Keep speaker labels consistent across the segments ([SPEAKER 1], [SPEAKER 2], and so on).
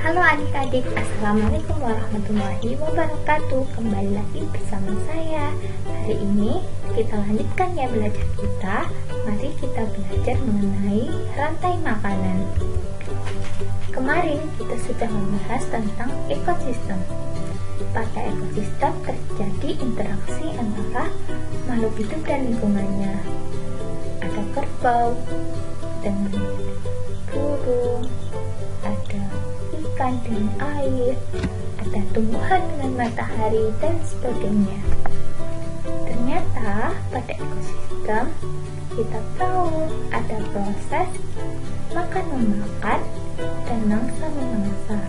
[SPEAKER 1] Halo adik-adik, Assalamualaikum warahmatullahi wabarakatuh. Kembali lagi bersama saya. Hari ini kita lanjutkan ya belajar kita. Mari kita belajar mengenai rantai makanan. Kemarin kita sudah membahas tentang ekosistem. Pada ekosistem terjadi interaksi antara makhluk hidup dan lingkungannya. Ada kerbau dengan burung, ada ikan dengan air, ada tumbuhan dengan matahari, dan sebagainya. Ternyata pada ekosistem kita tahu ada proses makan-memakan dan mangsa-memangsa.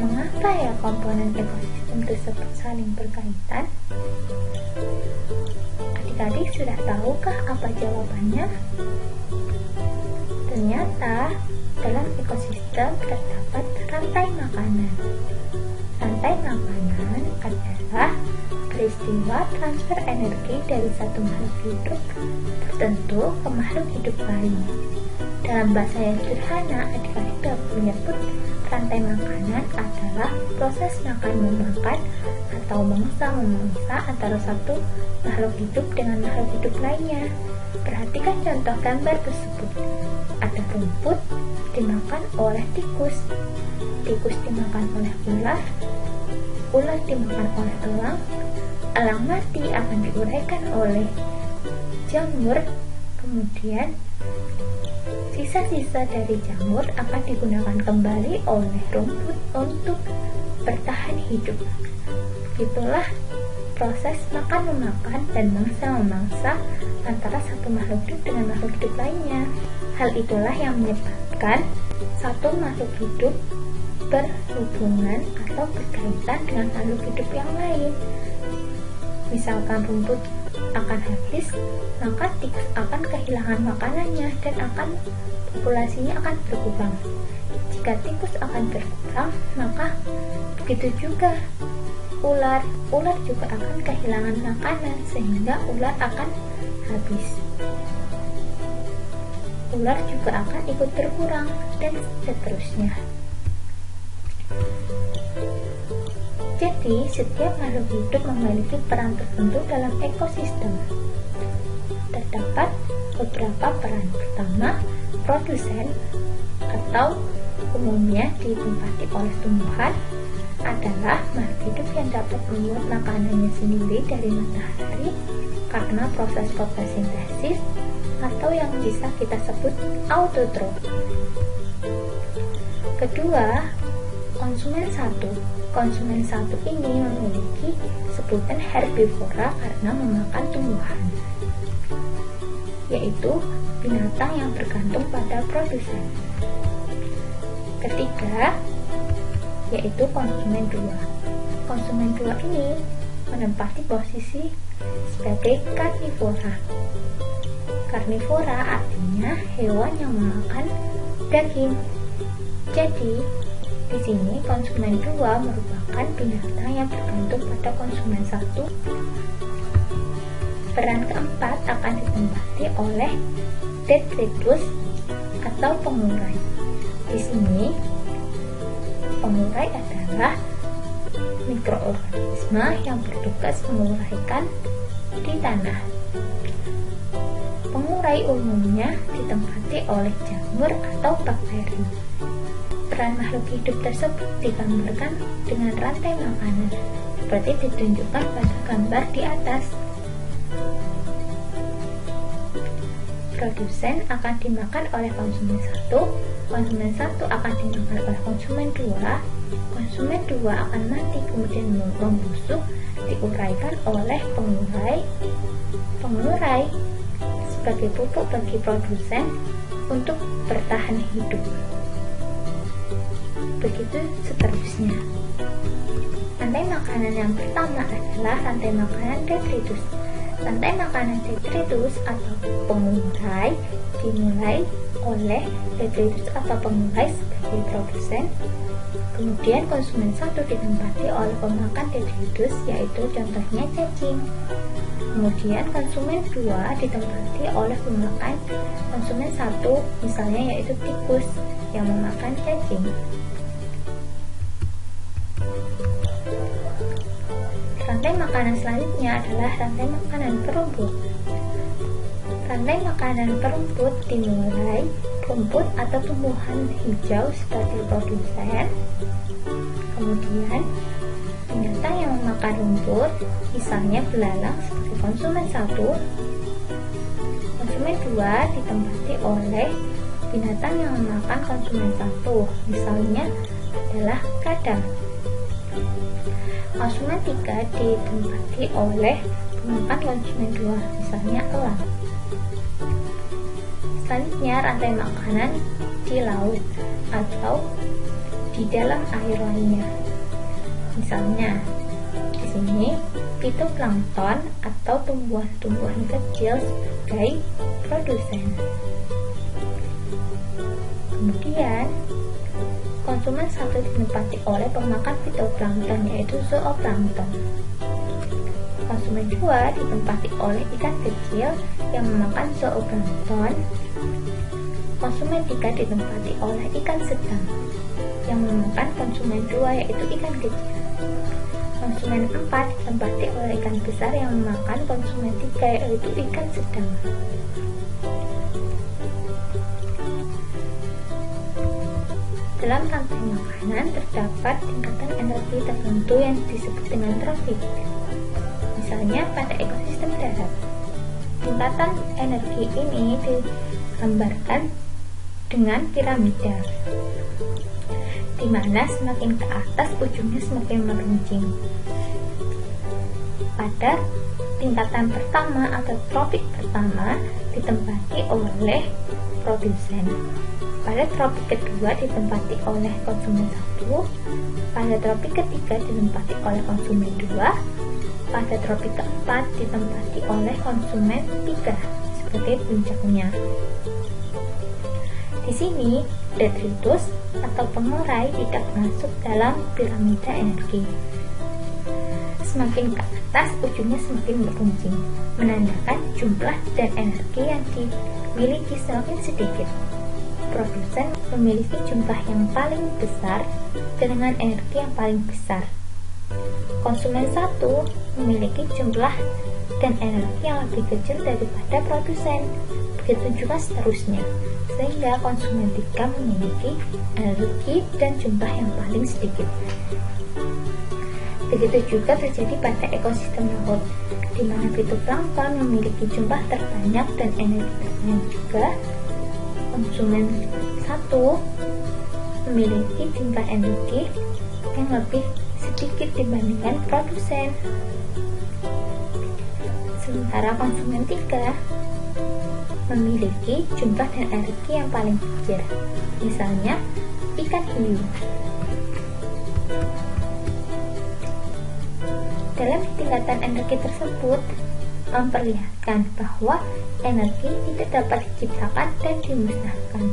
[SPEAKER 1] Mengapa ya komponen ekosistem tersebut saling berkaitan? Adik-adik sudah tahukah apa jawabannya? Ternyata dalam ekosistem terdapat rantai makanan. Rantai makanan adalah peristiwa transfer energi dari satu makhluk hidup tertentu ke makhluk hidup lain. Dalam bahasa yang sederhana, adik-adik dapat menyebut rantai makanan adalah proses makan-memakan atau mangsa-memangsa antara satu makhluk hidup dengan makhluk hidup lainnya. Perhatikan contoh gambar tersebut. Ada rumput dimakan oleh tikus, tikus dimakan oleh ular, ular dimakan oleh elang, elang mati akan diuraikan oleh jamur, kemudian sisa-sisa dari jamur akan digunakan kembali oleh rumput untuk bertahan hidup. Begitulah proses makan-memakan dan mangsa-memangsa antara satu makhluk hidup dengan makhluk hidup lainnya. Hal itulah yang menyebabkan satu makhluk hidup berhubungan atau berkaitan dengan makhluk hidup yang lain. Misalkan rumput akan habis, maka tikus akan kehilangan makanannya dan populasinya akan berkurang. Jika tikus akan berkurang, maka begitu juga ular juga akan kehilangan makanan sehingga ular akan habis. Ular juga akan ikut berkurang dan seterusnya. Jadi, setiap makhluk hidup memiliki peran tertentu dalam ekosistem. Terdapat beberapa peran. Pertama, produsen atau umumnya ditempati oleh tumbuhan adalah makhluk hidup yang dapat membuat makanannya sendiri dari matahari karena proses fotosintesis atau yang bisa kita sebut autotrof. Kedua, konsumen satu. Konsumen satu ini memiliki sebutan herbivora karena memakan tumbuhan, yaitu binatang yang bergantung pada produsen. Ketiga, yaitu konsumen dua. Konsumen dua ini menempati posisi sebagai karnivora. Karnivora artinya hewan yang memakan daging. Jadi, di sini konsumen dua merupakan binatang yang bergantung pada konsumen satu. Peran keempat akan ditempati oleh detritus atau pengurai. Di sini pengurai adalah mikroorganisme yang bertugas menguraikan di tanah. Pengurai umumnya ditempati oleh jamur atau bakteri. Peran makhluk hidup tersebut digambarkan dengan rantai makanan, seperti ditunjukkan pada gambar di atas. Produsen akan dimakan oleh konsumen satu akan dimakan oleh konsumen dua akan mati kemudian membusuk, diuraikan oleh pengurai sebagai pupuk bagi produsen untuk bertahan hidup. Begitu seterusnya. Rantai makanan yang pertama adalah rantai makanan detritus. Rantai makanan detritus atau pengurai dimulai oleh detritus atau pengurai sebagai produsen. Kemudian konsumen satu ditempati oleh pemakan detritus, yaitu contohnya cacing. Kemudian konsumen dua ditempati oleh pemakan konsumen satu, misalnya yaitu tikus yang memakan cacing. Rantai makanan selanjutnya adalah rantai makanan perumput. Rantai makanan perumput dimulai rumput atau tumbuhan hijau sebagai produsen, kemudian binatang yang memakan rumput, misalnya belalang sebagai konsumen 1, konsumen 2 ditempati oleh binatang yang memakan konsumen 1, misalnya adalah kadal. Konsumen 3 ditempati oleh pemakan konsumen 2, misalnya elang. Selanjutnya rantai makanan di laut atau di dalam air lainnya. Misalnya di sini fitoplankton atau tumbuhan-tumbuhan kecil sebagai produsen. Kemudian konsumen 1 ditempati oleh pemakan fitoplankton, yaitu zooplankton. Konsumen 2 ditempati oleh ikan kecil yang memakan zooplankton. Konsumen 3 ditempati oleh ikan sedang yang memakan konsumen 2, yaitu ikan kecil. Konsumen 4 ditempati oleh ikan besar yang memakan konsumen 3, yaitu ikan sedang. Dalam rantai makanan terdapat tingkatan energi tertentu yang disebut dengan trofik. Misalnya pada ekosistem darat, tingkatan energi ini digambarkan dengan piramida, di mana semakin ke atas ujungnya semakin meruncing. Pada tingkatan pertama atau tropik pertama ditempati oleh produsen. Pada tropik kedua ditempati oleh konsumen 1. Pada tropik ketiga ditempati oleh konsumen 2. Pada tropik keempat ditempati oleh konsumen 3 sebagai puncaknya. Di sini, detritus atau pengurai tidak masuk dalam piramida energi. Semakin ke atas, ujungnya semakin meruncing, menandakan jumlah dan energi yang dimiliki semakin sedikit. Produsen memiliki jumlah yang paling besar dengan energi yang paling besar. Konsumen 1 memiliki jumlah dan energi yang lebih kecil daripada produsen. Begitu juga seterusnya, sehingga konsumen 3 memiliki energi dan jumlah yang paling sedikit. Begitu juga terjadi pada ekosistem laut, di mana fitoplankton memiliki jumlah terbanyak dan energi terbanyak juga. Konsumen 1 memiliki jumlah energi yang lebih sedikit dibandingkan produsen. Sementara konsumen 3 memiliki jumlah dan energi yang paling kecil, misalnya ikan hiu. Dalam tingkatan energi tersebut memperlihatkan bahwa energi tidak dapat diciptakan dan dimusnahkan,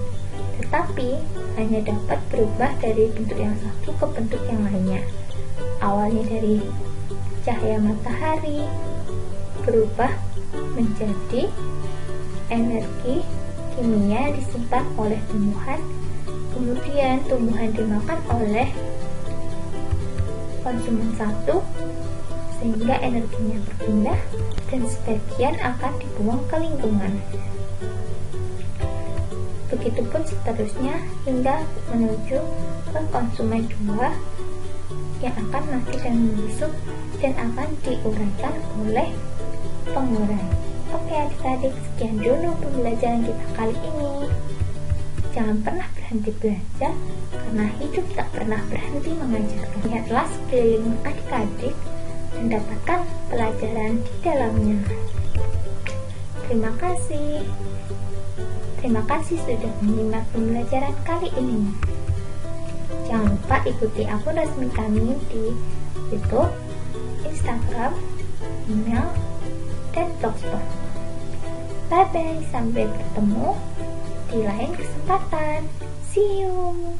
[SPEAKER 1] tetapi hanya dapat berubah dari bentuk yang satu ke bentuk yang lainnya. Awalnya dari cahaya matahari berubah menjadi energi kimia disimpan oleh tumbuhan, kemudian tumbuhan dimakan oleh konsumen 1 sehingga energinya berpindah dan sebagian akan dibuang ke lingkungan. Begitupun seterusnya hingga menuju ke konsumen 2 yang akan mati dan membusuk dan akan diuraikan oleh pengurai. Oke adik-adik, sekian dulu pembelajaran kita kali ini. Jangan pernah berhenti belajar, karena hidup tak pernah berhenti mengajarkan. Lihatlah sekeliling adik-adik dan dapatkan pelajaran di dalamnya. Terima kasih. Terima kasih sudah menyimak pembelajaran kali ini. Jangan lupa ikuti akun resmi kami di YouTube, Instagram, email, dan blogspot. Bye bye, sampai bertemu di lain kesempatan. See you.